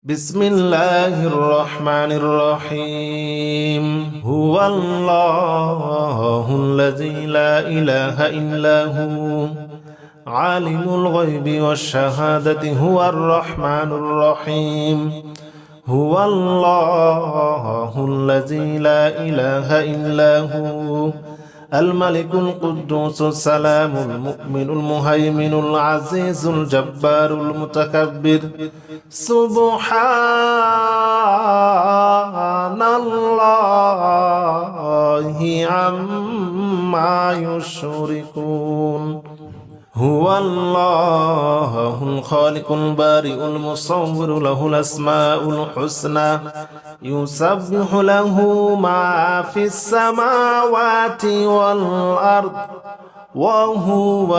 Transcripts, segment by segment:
بسم الله الرحمن الرحيم هو الله الذي لا إله إلا هو عالم الغيب والشهادة هو الرحمن الرحيم هو الله الذي لا إله إلا هو الملك القدوس السلام المؤمن المهيمن العزيز الجبار المتكبر سبحان الله عما يشركون هو الله الخالق البارئ المصور له الأسماء الحسنى يسبح له ما في السماوات والأرض وهو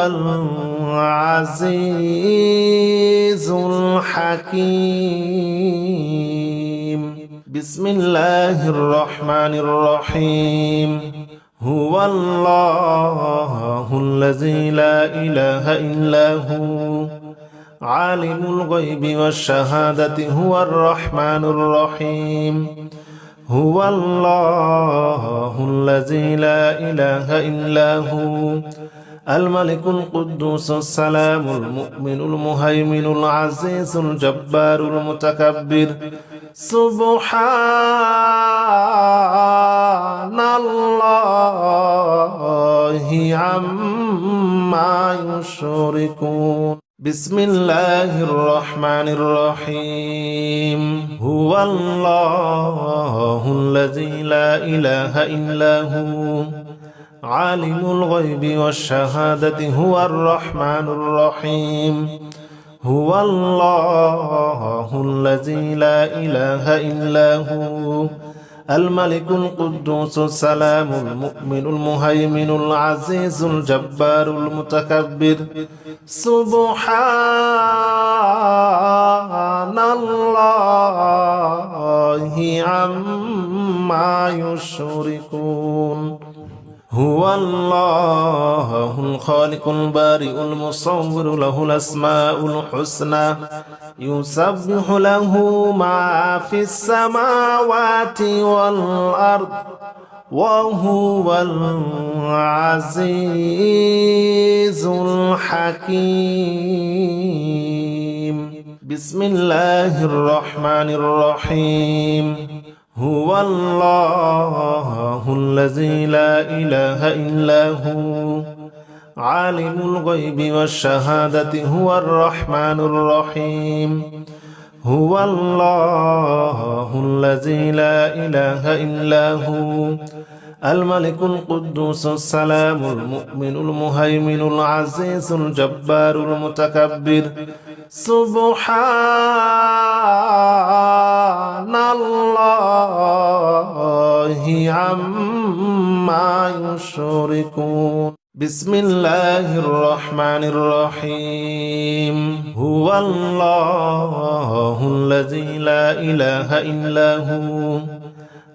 العزيز الحكيم بسم الله الرحمن الرحيم هو الله الذي لا إله إلا هو عالم الغيب والشهادة هو الرحمن الرحيم هو الله الذي لا إله إلا هو الملك القدوس السلام المؤمن المهيمن العزيز الجبار المتكبر سبحان الله عما يشركون بسم الله الرحمن الرحيم هو الله الذي لا إله إلا هو عالم الغيب والشهادة هو الرحمن الرحيم هو الله الذي لا إله إلا هو الملك القدوس السلام المؤمن المهيمن العزيز الجبار المتكبر سبحان الله عما يشركون هو الله الخالق البارئ المصور له الأسماء الحسنى يسبح له ما في السماوات والأرض وهو العزيز الحكيم بسم الله الرحمن الرحيم هو الله الذي لا إله إلا هو عالم الغيب والشهادة هو الرحمن الرحيم هو الله الذي لا إله إلا هو الملك القدوس السلام المؤمن المهيمن العزيز الجبار المتكبر سبحان الله عما يشركون بسم الله الرحمن الرحيم هو الله الذي لا إله إلا هو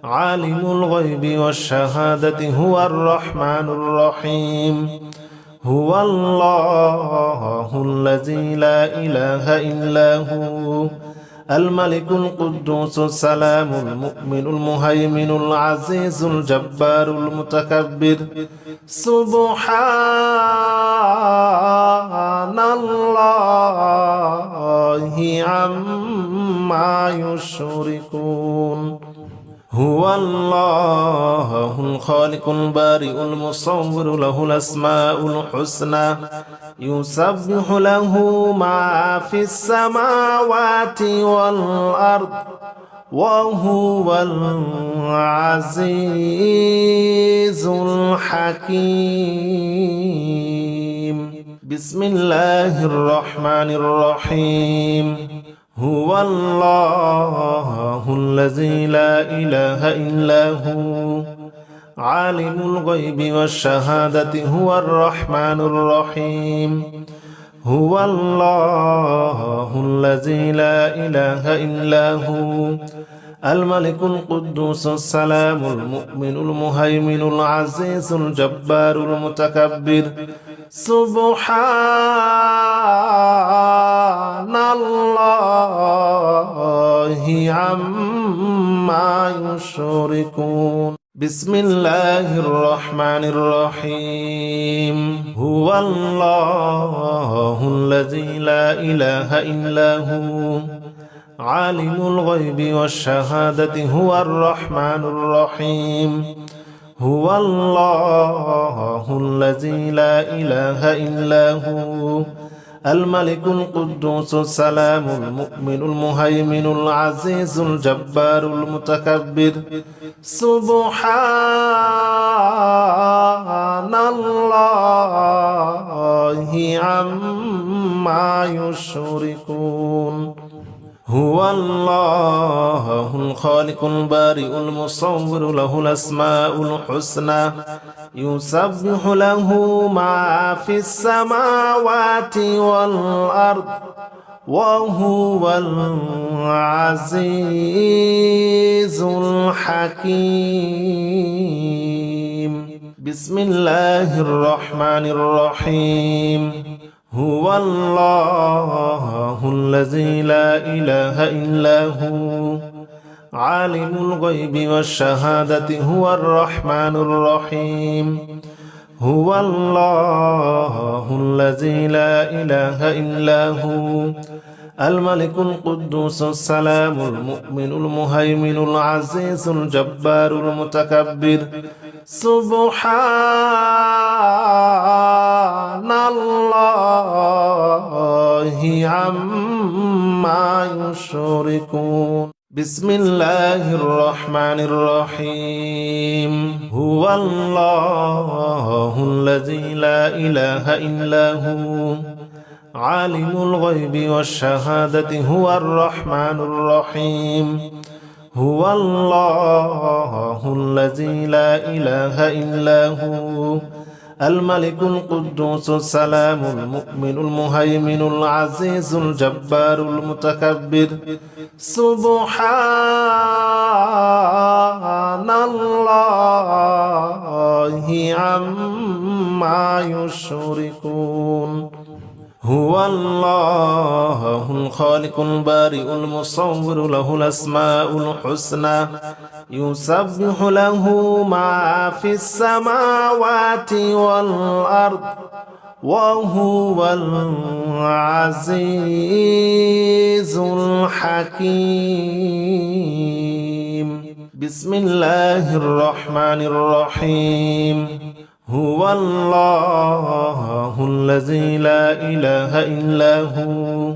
عالم الغيب والشهادة هو الرحمن الرحيم هو الله الذي لا إله إلا هو الملك القدوس السلام المؤمن المهيمن العزيز الجبار المتكبر سبحان الله عما يشركون هو الله الخالق البارئ المصور له الأسماء الحسنى يسبح له ما في السماوات والأرض وهو العزيز الحكيم بسم الله الرحمن الرحيم هو الله الذي لا إله إلا هو عالم الغيب والشهادة هو الرحمن الرحيم هو الله الذي لا إله إلا هو الملك القدوس السلام المؤمن المهيمن العزيز الجبار المتكبر سبحان الله عما يشركون بسم الله الرحمن الرحيم هو الله الذي لا إله إلا هو عالم الغيب والشهادة هو الرحمن الرحيم هو الله الذي لا إله إلا هو الملك القدوس السلام المؤمن المهيمن العزيز الجبار المتكبر سبحان الله عما يشركون هو الله الخالق البارئ المصور له الأسماء الحسنى يسبح له ما في السماوات والأرض وهو العزيز الحكيم بسم الله الرحمن الرحيم هو الله الذي لا إله إلا هو عالم الغيب والشهادة هو الرحمن الرحيم هو الله الذي لا إله إلا هو الملك القدوس السلام المؤمن المهيمن العزيز الجبار المتكبر سبحان الله عما يشركون بسم الله الرحمن الرحيم هو الله الذي لا إله إلا هو عالم الغيب والشهادة هو الرحمن الرحيم هو الله الذي لا إله إلا هو الملك القدوس السلام المؤمن المهيمن العزيز الجبار المتكبر سبحان الله عما يشركون هو الله الخالق البارئ المصور له الأسماء الحسنى يسبح له ما في السماوات والأرض وهو العزيز الحكيم بسم الله الرحمن الرحيم هو الله الذي لا إله إلا هو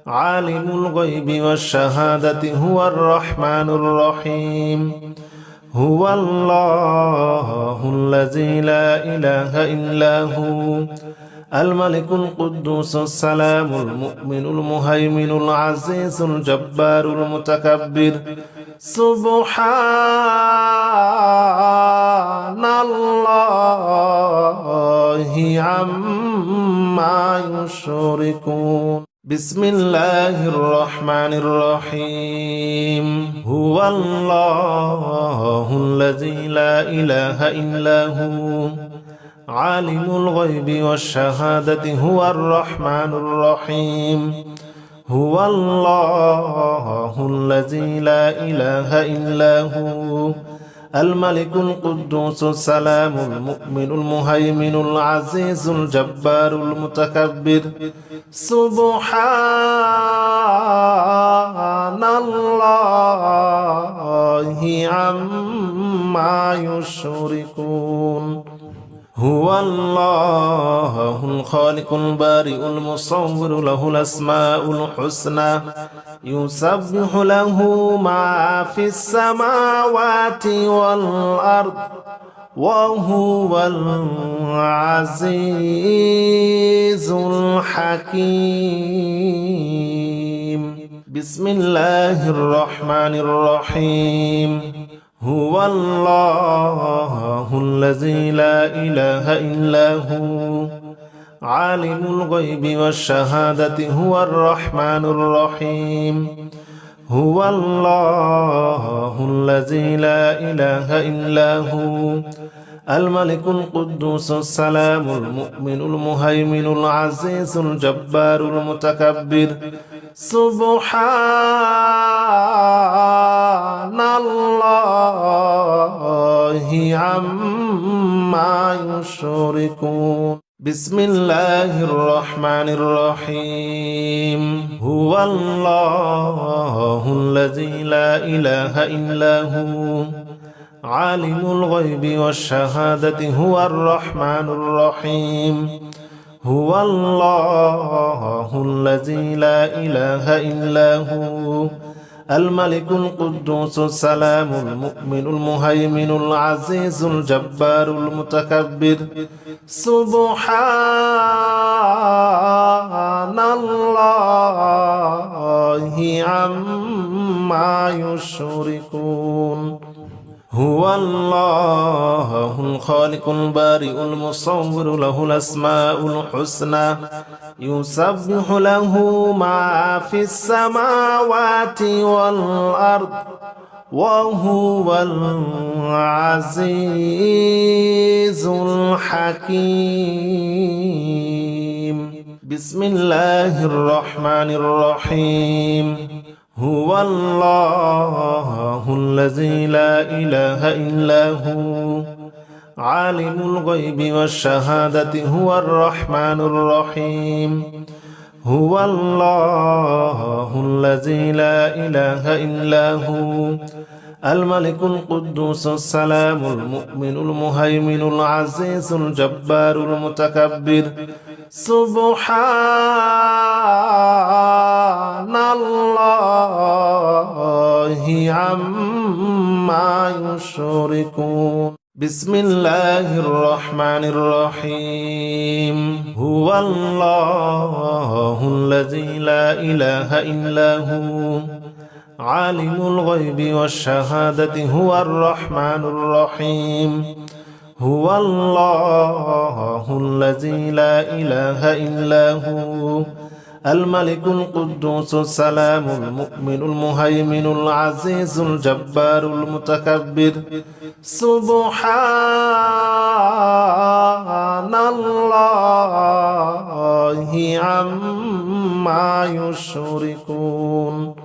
عالم الغيب والشهادة هو الرحمن الرحيم هو الله الذي لا إله إلا هو الملك القدوس السلام المؤمن المهيمن العزيز الجبار المتكبر سبحان الله عما يشركون بسم الله الرحمن الرحيم هو الله الذي لا إله إلا هو عالم الغيب والشهادة هو الرحمن الرحيم هو الله الذي لا إله إلا هو الملك القدوس السلام المؤمن المهيمن العزيز الجبار المتكبر سبحان الله عما يشركون هو الله الخالق البارئ المصور له الأسماء الحسنى يسبح له ما في السماوات والأرض وهو العزيز الحكيم بسم الله الرحمن الرحيم هو الله الذي لا إله إلا هو عالم الغيب والشهادة هو الرحمن الرحيم هو الله الذي لا إله إلا هو الملك القدوس السلام المؤمن المهيمن العزيز الجبار المتكبر سبحان يشركون بسم الله الرحمن الرحيم هو الله الذي لا إله إلا هو عالم الغيب والشهادة هو الرحمن الرحيم هو الله الذي لا إله إلا هو الملك القدوس السلام المؤمن المهيمن العزيز الجبار المتكبر سبحان الله عما يشركون هو الله الخالق البارئ المصور له الأسماء الحسنى يسبح له ما في السماوات والأرض وهو العزيز الحكيم بسم الله الرحمن الرحيم هو الله الذي لا إله إلا هو عالم الغيب والشهادة هو الرحمن الرحيم هو الله الذي لا إله إلا هو الملك القدوس السلام المؤمن المهيمن العزيز الجبار المتكبر سبحان الله عما يشركون بسم الله الرحمن الرحيم هو الله الذي لا إله إلا هو عالم الغيب والشهادة هو الرحمن الرحيم هو الله الذي لا إله إلا هو الملك القدوس السلام المؤمن المهيمن العزيز الجبار المتكبر سبحان الله عما يشركون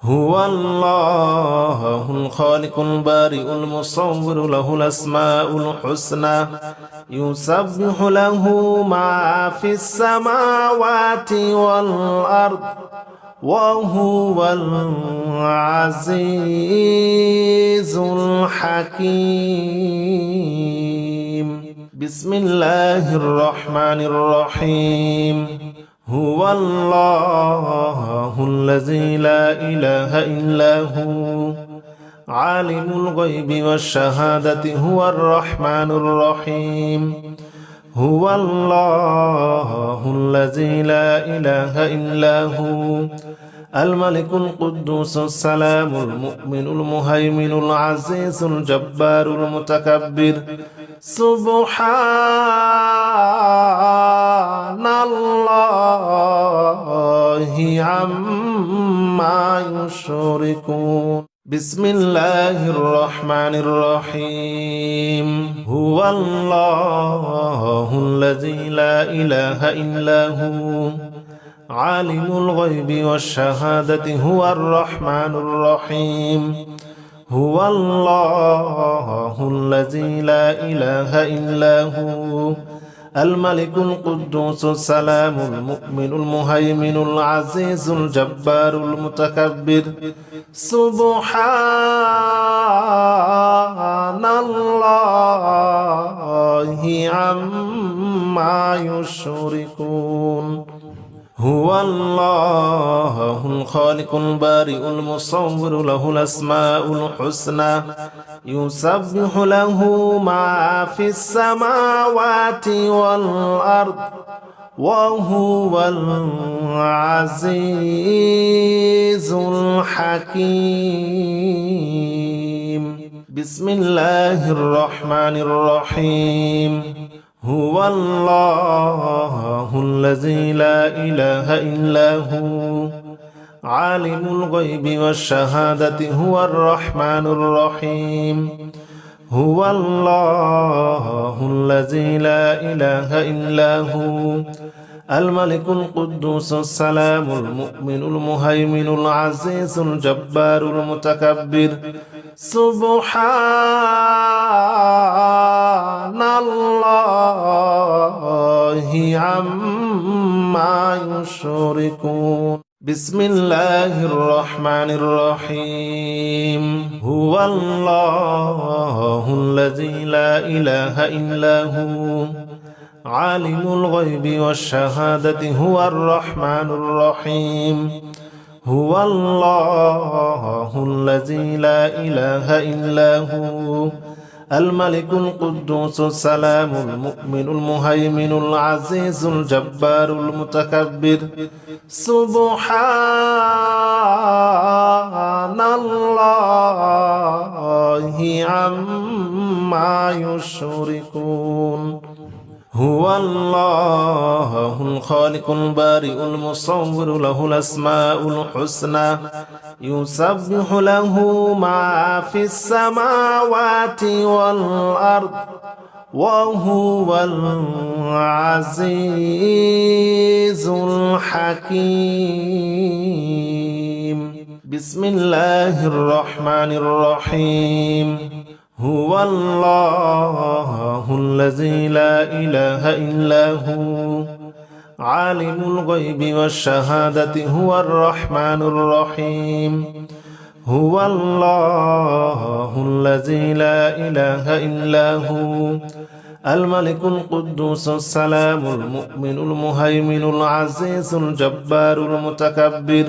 هو الله الخالق البارئ المصور له الأسماء الحسنى يسبح له ما في السماوات والأرض وهو العزيز الحكيم بسم الله الرحمن الرحيم هو الله الذي لا إله إلا هو عالم الغيب والشهادة هو الرحمن الرحيم هو الله الذي لا إله إلا هو الملك القدوس السلام المؤمن المهيمن العزيز الجبار المتكبر سبحان الله عما يشركون بسم الله الرحمن الرحيم هو الله الذي لا إله إلا هو عالم الغيب والشهادة هو الرحمن الرحيم هو الله الذي لا إله إلا هو الملك القدوس السلام المؤمن المهيمن العزيز الجبار المتكبر سبحان الله عما يشركون هو الله الخالق البارئ المصور له الأسماء الحسنى يسبح له ما في السماوات والأرض وهو العزيز الحكيم بسم الله الرحمن الرحيم هو الله الذي لا إله إلا هو عالم الغيب والشهادة هو الرحمن الرحيم هو الله الذي لا إله إلا هو الملك القدوس السلام المؤمن المهيمن العزيز الجبار المتكبر سبحان الله عما يشركون بسم الله الرحمن الرحيم هو الله الذي لا إله إلا هو عالم الغيب والشهادة هو الرحمن الرحيم هو الله الذي لا إله إلا هو الملك القدوس السلام المؤمن المهيمن العزيز الجبار المتكبر سبحان الله عما يشركون هو الله الخالق البارئ المصور له الأسماء الحسنى يسبح له ما في السماوات والأرض وهو العزيز الحكيم بسم الله الرحمن الرحيم هو الله الذي لا إله إلا هو عالم الغيب والشهادة هو الرحمن الرحيم هو الله الذي لا إله إلا هو الملك القدوس السلام المؤمن المهيمن العزيز الجبار المتكبر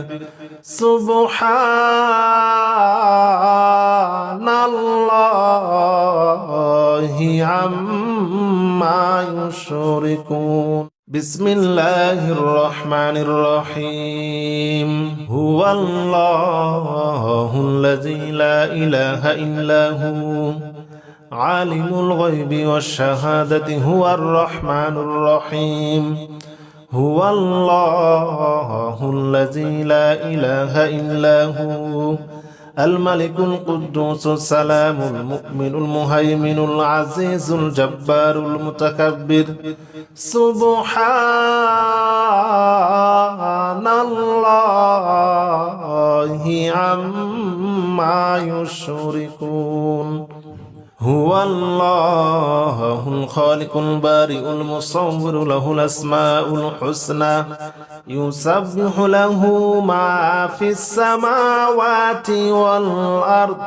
سبحان الله عما يشركون بسم الله الرحمن الرحيم هو الله الذي لا إله إلا هو عالم الغيب والشهادة هو الرحمن الرحيم هو الله الذي لا إله إلا هو الملك القدوس السلام المؤمن المهيمن العزيز الجبار المتكبر سبحان الله عما يشركون هو الله الخالق البارئ المصور له الأسماء الحسنى يسبح له ما في السماوات والأرض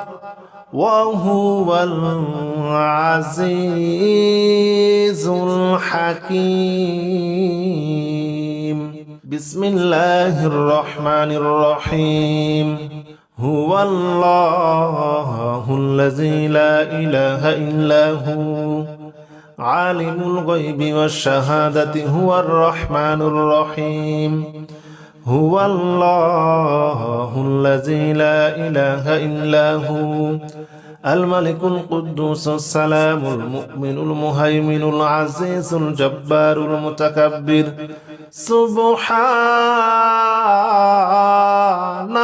وهو العزيز الحكيم بسم الله الرحمن الرحيم هو الله الذي لا إله إلا هو عالم الغيب والشهادة هو الرحمن الرحيم هو الله الذي لا إله إلا هو الملك القدوس السلام المؤمن المهيمن العزيز الجبار المتكبر سبحان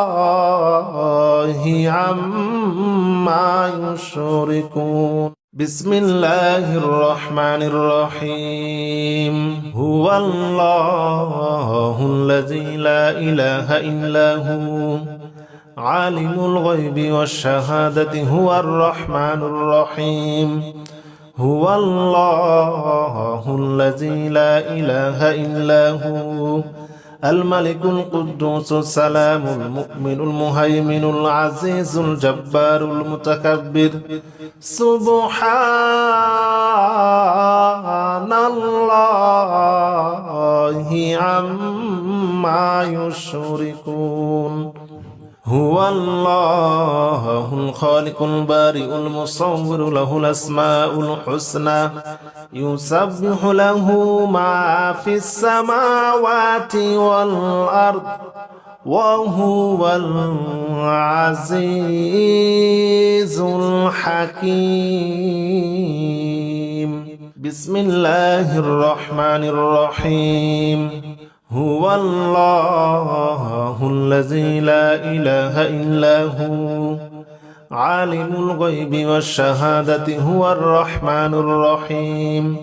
الله عما يشركون بسم الله الرحمن الرحيم هو الله الذي لا إله إلا هو عالم الغيب والشهادة هو الرحمن الرحيم هو الله الذي لا إله إلا هو الملك القدوس السلام المؤمن المهيمن العزيز الجبار المتكبر سبحان الله عما يشركون هو الله الخالق البارئ المصور له الأسماء الحسنى يسبح له ما في السماوات والأرض وهو العزيز الحكيم بسم الله الرحمن الرحيم هو الله الذي لا إله إلا هو عالم الغيب والشهادة هو الرحمن الرحيم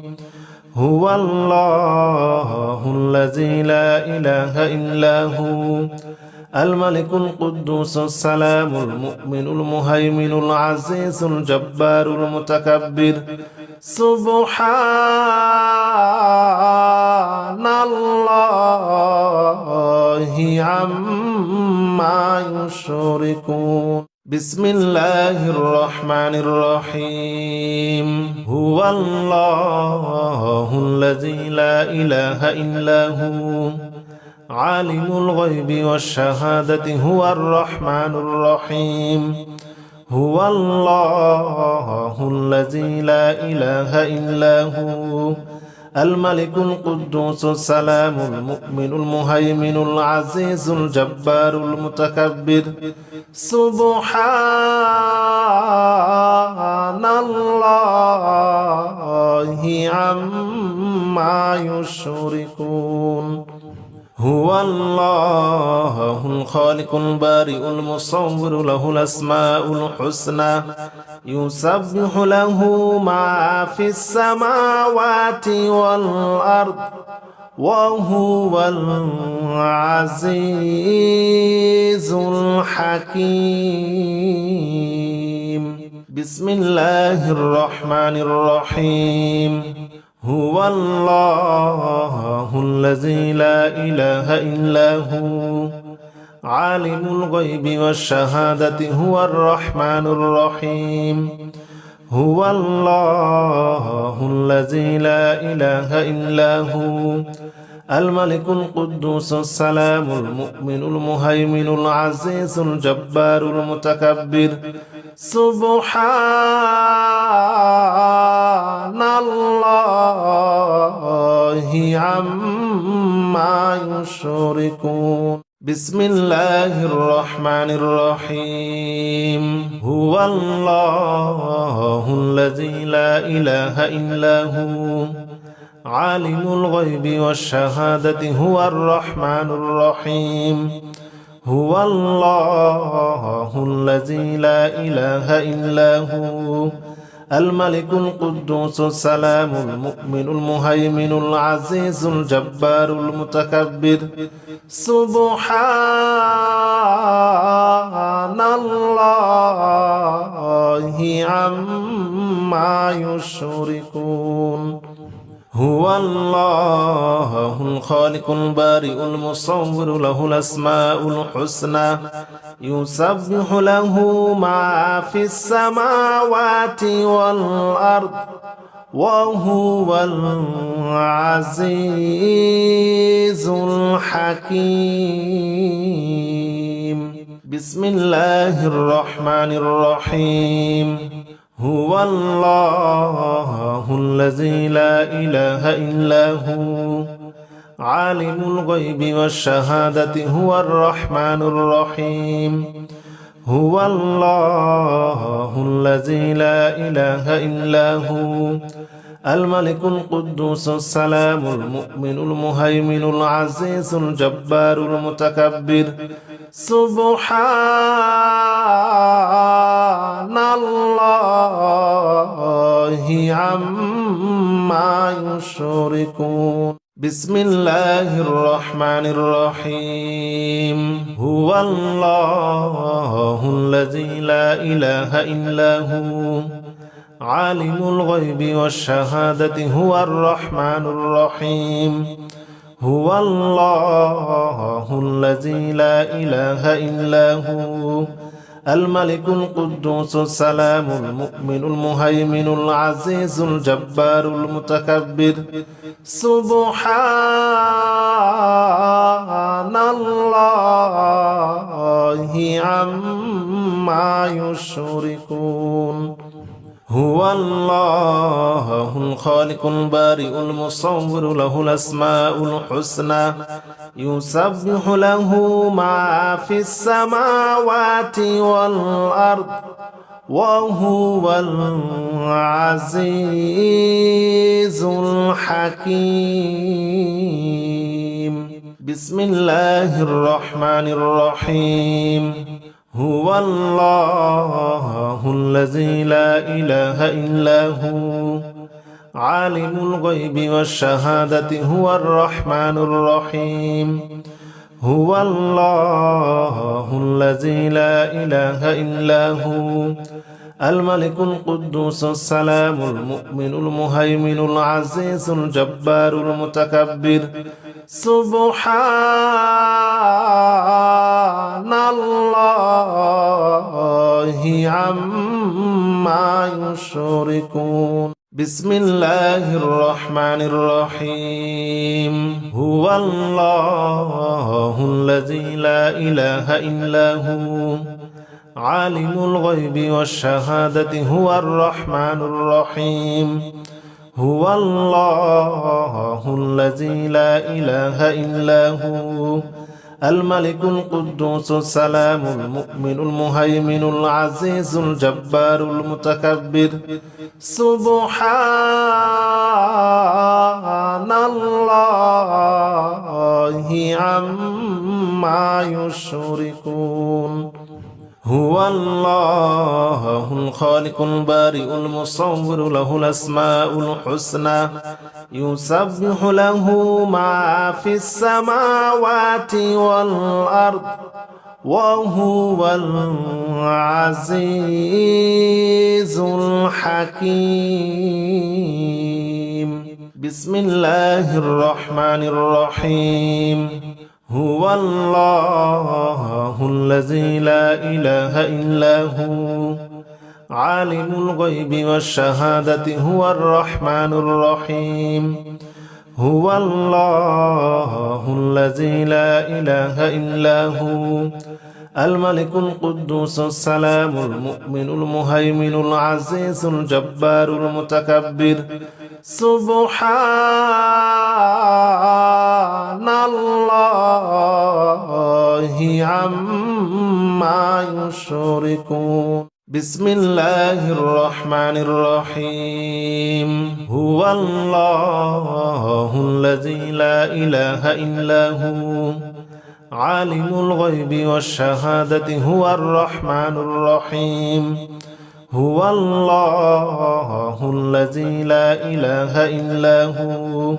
هو الله الذي لا إله إلا هو الملك القدوس السلام المؤمن المهيمن العزيز الجبار المتكبر سبحان الله عما يشركون بسم الله الرحمن الرحيم هو الله الذي لا إله إلا هو عالم الغيب والشهادة هو الرحمن الرحيم هو الله الذي لا إله إلا هو الملك القدوس السلام المؤمن المهيمن العزيز الجبار المتكبر سبحان الله عما يشركون هو الله الخالق البارئ المصور له الأسماء الحسنى يسبح له ما في السماوات والأرض وهو العزيز الحكيم بسم الله الرحمن الرحيم هو الله الذي لا إله إلا هو عالم الغيب والشهادة هو الرحمن الرحيم هو الله الذي لا إله إلا هو الملك القدوس السلام المؤمن المهيمن العزيز الجبار المتكبر سبحان الله عما يشركون بسم الله الرحمن الرحيم هو الله الذي لا إله إلا هو عالم الغيب والشهادة هو الرحمن الرحيم هو الله الذي لا إله إلا هو الملك القدوس السلام المؤمن المهيمن العزيز الجبار المتكبر سبحان الله عما يشركون هو الله الخالق البارئ المصور له الأسماء الحسنى يسبح له ما في السماوات والأرض وهو العزيز الحكيم بسم الله الرحمن الرحيم هو الله الذي لا إله إلا هو عالم الغيب والشهادة هو الرحمن الرحيم هو الله الذي لا إله إلا هو الملك القدوس السلام المؤمن المهيمن العزيز الجبار المتكبر سبحان الله عما يشركون بسم الله الرحمن الرحيم هو الله الذي لا إله إلا هو عالم الغيب والشهادة هو الرحمن الرحيم هو الله الذي لا إله إلا هو الملك القدوس السلام المؤمن المهيمن العزيز الجبار المتكبر سبحان الله عما يشركون هو الله الخالق البارئ المصور له الأسماء الحسنى يسبح له ما في السماوات والأرض وهو العزيز الحكيم بسم الله الرحمن الرحيم هو الله الذي لا إله إلا هو عالم الغيب والشهادة هو الرحمن الرحيم هو الله الذي لا إله إلا هو الملك القدوس السلام المؤمن المهيمن العزيز الجبار المتكبر سبحان الله عما يشركون بسم الله الرحمن الرحيم هو الله الذي لا إله إلا هو عالم الغيب والشهادة هو الرحمن الرحيم هو الله الذي لا إله إلا هو الملك القدوس السلام المؤمن المهيمن العزيز الجبار المتكبر سبحان الله عما يشركون هو الله الخالق البارئ المصور له الأسماء الحسنى يسبح له ما في السماوات والأرض وهو العزيز الحكيم بسم الله الرحمن الرحيم هو الله الذي لا إله إلا هو عالم الغيب والشهادة هو الرحمن الرحيم هو الله الذي لا إله إلا هو الملك القدوس السلام المؤمن المهيمن العزيز الجبار المتكبر سبحان الله عما يشركون بسم الله الرحمن الرحيم هو الله الذي لا إله إلا هو عالم الغيب والشهادة هو الرحمن الرحيم هو الله الذي لا إله إلا هو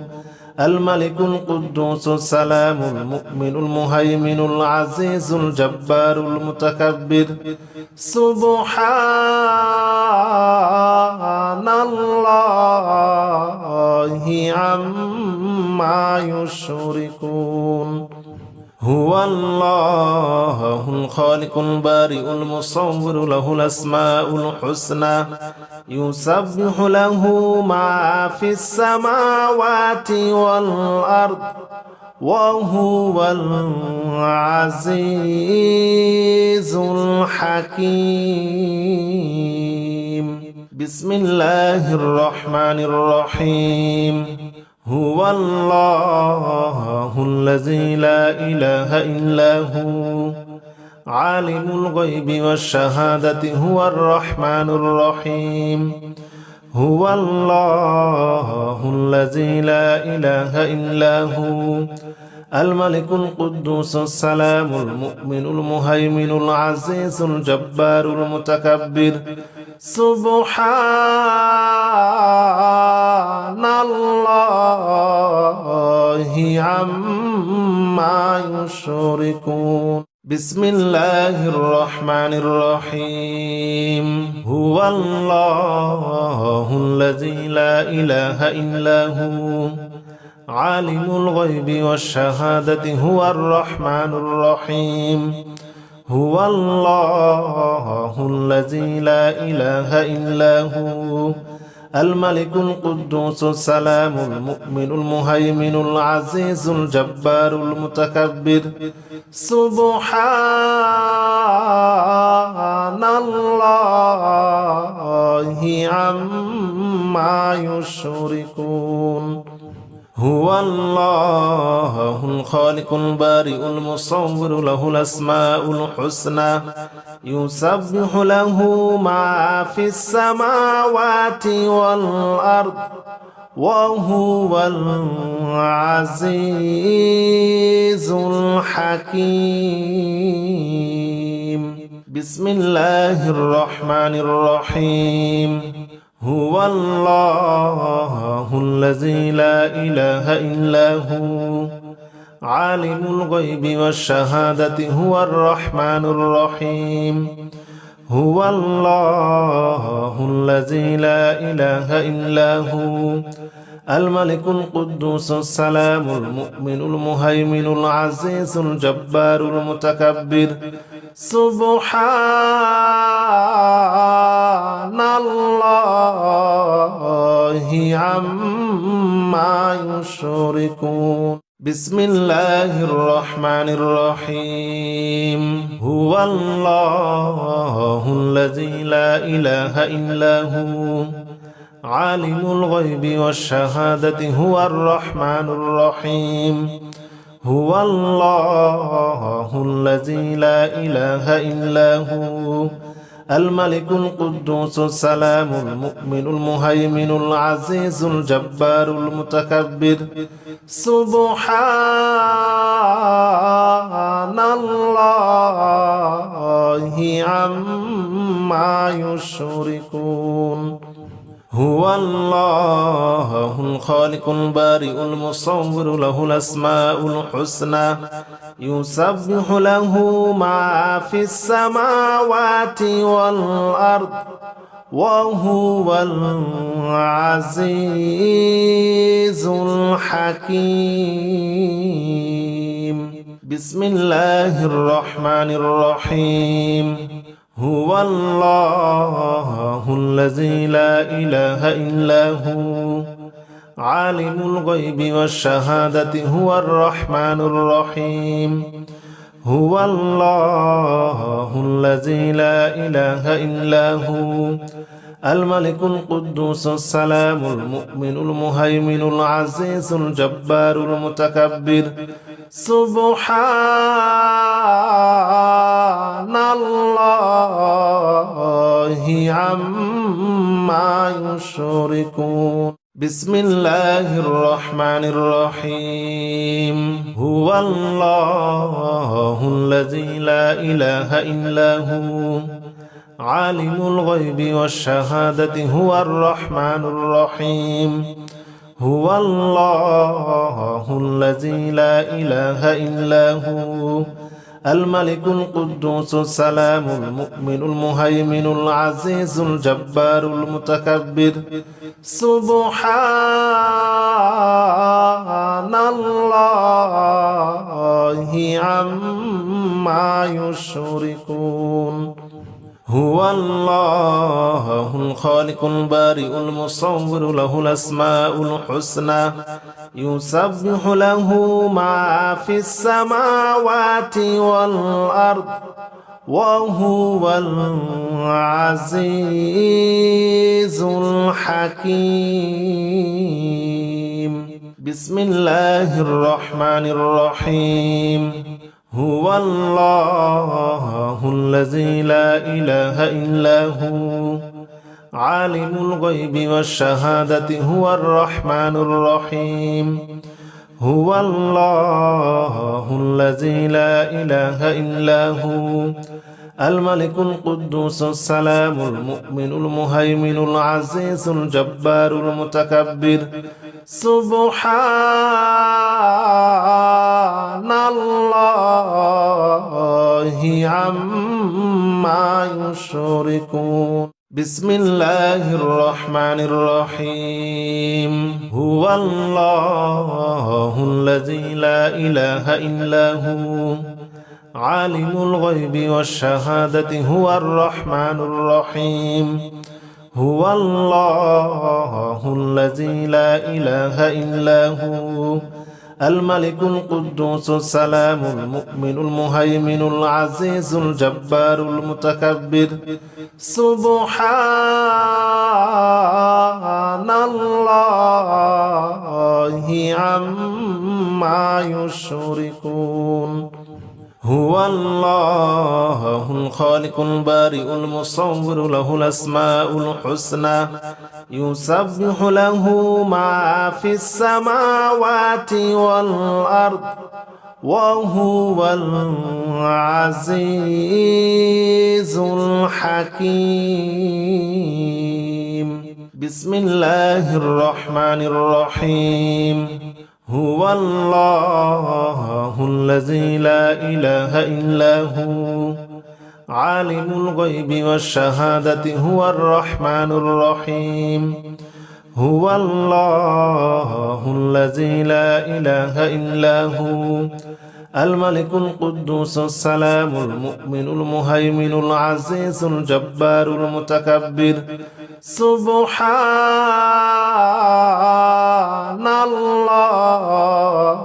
الملك القدوس السلام المؤمن المهيمن العزيز الجبار المتكبر سبحان الله عما يشركون هو الله الخالق البارئ المصور له الأسماء الحسنى يسبح له ما في السماوات والأرض وهو العزيز الحكيم بسم الله الرحمن الرحيم هو الله الذي لا إله إلا هو عالم الغيب والشهادة هو الرحمن الرحيم هو الله الذي لا إله إلا هو الملك القدوس السلام المؤمن المهيمن العزيز الجبار المتكبر سبحان الله عما يشركون بسم الله الرحمن الرحيم هو الله الذي لا إله إلا هو عالم الغيب والشهادة هو الرحمن الرحيم هو الله الذي لا إله إلا هو الملك القدوس السلام المؤمن المهيمن العزيز الجبار المتكبر سبحان الله عما يشركون هو الله الخالق البارئ المصور له الأسماء الحسنى يسبح له ما في السماوات والأرض وهو العزيز الحكيم بسم الله الرحمن الرحيم هو الله الذي لا إله إلا هو عالم الغيب والشهادة هو الرحمن الرحيم هو الله الذي لا إله إلا هو الملك القدوس السلام المؤمن المهيمن العزيز الجبار المتكبر سبحان الله عما يشركون بسم الله الرحمن الرحيم هو الله الذي لا إله إلا هو عالم الغيب والشهادة هو الرحمن الرحيم هو الله الذي لا إله إلا هو الملك القدوس السلام المؤمن المهيمن العزيز الجبار المتكبر سبحان الله عما يشركون هو الله الخالق البارئ المصور له الأسماء الحسنى يسبح له ما في السماوات والأرض وهو العزيز الحكيم بسم الله الرحمن الرحيم هو الله الذي لا إله إلا هو عالم الغيب والشهادة هو الرحمن الرحيم هو الله الذي لا إله إلا هو الملك القدوس السلام المؤمن المهيمن العزيز الجبار المتكبر سبحان الله عما يشركون بسم الله الرحمن الرحيم هو الله الذي لا إله إلا هو عالم الغيب والشهادة هو الرحمن الرحيم هو الله الذي لا إله إلا هو الملك القدوس السلام المؤمن المهيمن العزيز الجبار المتكبر سبحان الله عما يشركون هو الله الخالق البارئ المصور له الأسماء الحسنى يسبح له ما في السماوات والأرض وهو العزيز الحكيم بسم الله الرحمن الرحيم هو الله الذي لا إله إلا هو عالم الغيب والشهادة هو الرحمن الرحيم هو الله الذي لا إله إلا هو الملك القدوس السلام المؤمن المهيمن العزيز الجبار المتكبر سبحان الله عما يشركون بسم الله الرحمن الرحيم هو الله الذي لا إله إلا هو عالم الغيب والشهادة هو الرحمن الرحيم هو الله الذي لا إله إلا هو الملك القدوس السلام المؤمن المهيمن العزيز الجبار المتكبر سبحان الله عما يشركون هو الله الخالق البارئ المصور له الأسماء الحسنى يسبح له ما في السماوات والأرض وهو العزيز الحكيم بسم الله الرحمن الرحيم هو الله الذي لا إله إلا هو عالم الغيب والشهادة هو الرحمن الرحيم هو الله الذي لا إله إلا هو الملك القدوس السلام المؤمن المهيمن العزيز الجبار المتكبر سبحان الله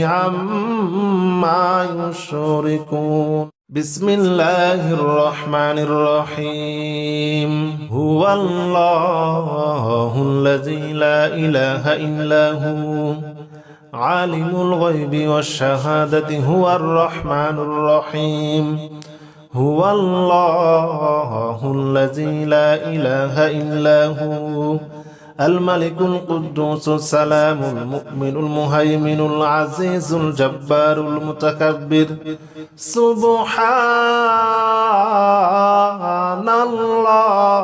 عما يشركون بسم الله الرحمن الرحيم هو الله الذي لا إله إلا هو عالم الغيب والشهادة هو الرحمن الرحيم هو الله الذي لا إله إلا هو الملك القدوس السلام المؤمن المهيمن العزيز الجبار المتكبر سبحان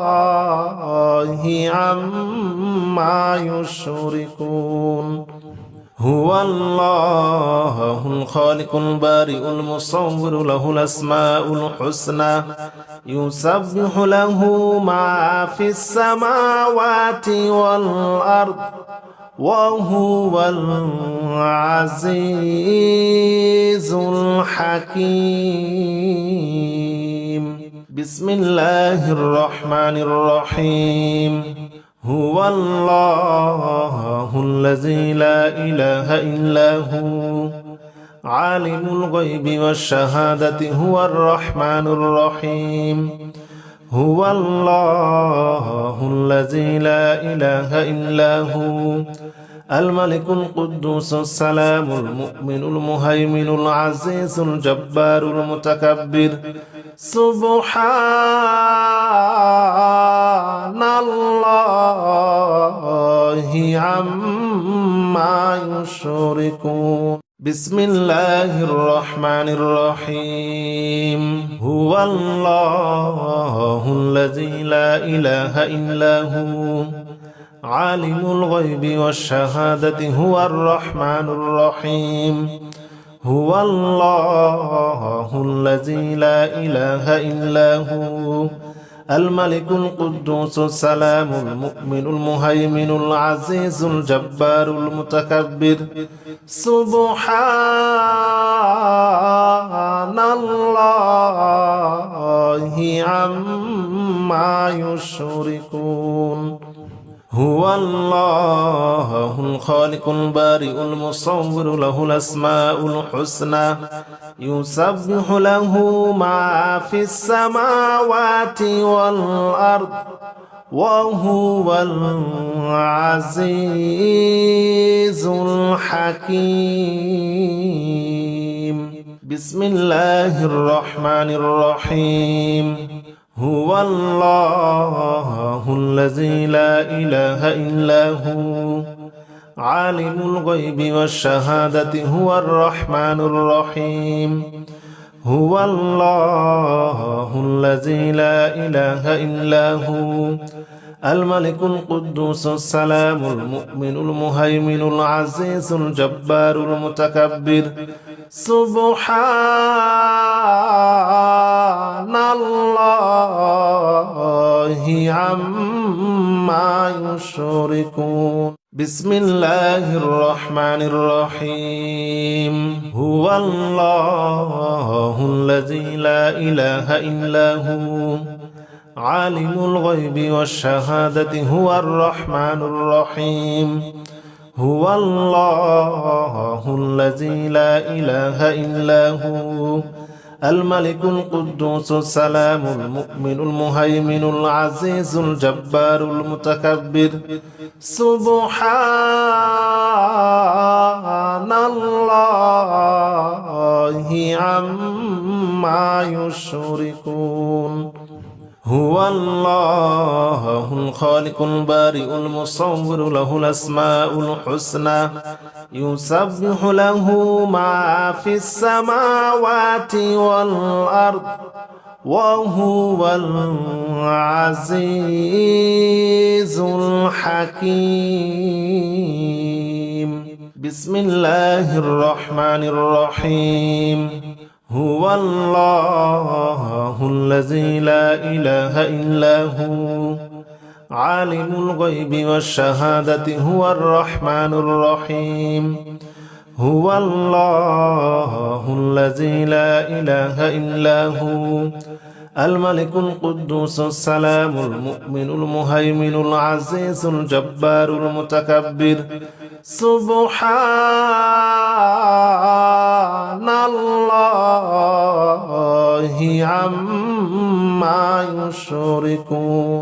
الله عما يشركون هو الله الخالق البارئ المصور له الأسماء الحسنى يسبح له ما في السماوات والأرض وهو العزيز الحكيم بسم الله الرحمن الرحيم هو الله الذي لا إله إلا هو عالم الغيب والشهادة هو الرحمن الرحيم هو الله الذي لا إله إلا هو الملك القدوس السلام المؤمن المهيمن العزيز الجبار المتكبر سبحان الله عما يشركون بسم الله الرحمن الرحيم هو الله الذي لا إله إلا هو عالم الغيب والشهادة هو الرحمن الرحيم هو الله الذي لا إله إلا هو الملك القدوس السلام المؤمن المهيمن العزيز الجبار المتكبر سبحان الله عما يشركون هو الله الخالق البارئ المصور له الأسماء الحسنى يسبح له ما في السماوات والأرض وهو العزيز الحكيم بسم الله الرحمن الرحيم هو الله الذي لا إله إلا هو عالم الغيب والشهادة هو الرحمن الرحيم هو الله الذي لا إله إلا هو الملك القدوس السلام المؤمن المهيمن العزيز الجبار المتكبر سبحان الله عما يشركون بسم الله الرحمن الرحيم هو الله الذي لا إله إلا هو عالم الغيب والشهادة هو الرحمن الرحيم هو الله الذي لا إله إلا هو الملك القدوس السلام المؤمن المهيمن العزيز الجبار المتكبر سبحان الله عما يشركون هو الله الخالق البارئ المصور له الأسماء الحسنى يسبح له ما في السماوات والأرض وهو العزيز الحكيم بسم الله الرحمن الرحيم هو الله الذي لا إله إلا هو عالم الغيب والشهادة هو الرحمن الرحيم هو الله الذي لا إله إلا هو الملك القدوس السلام المؤمن المهيمن العزيز الجبار المتكبر سبحان الله عما يشركون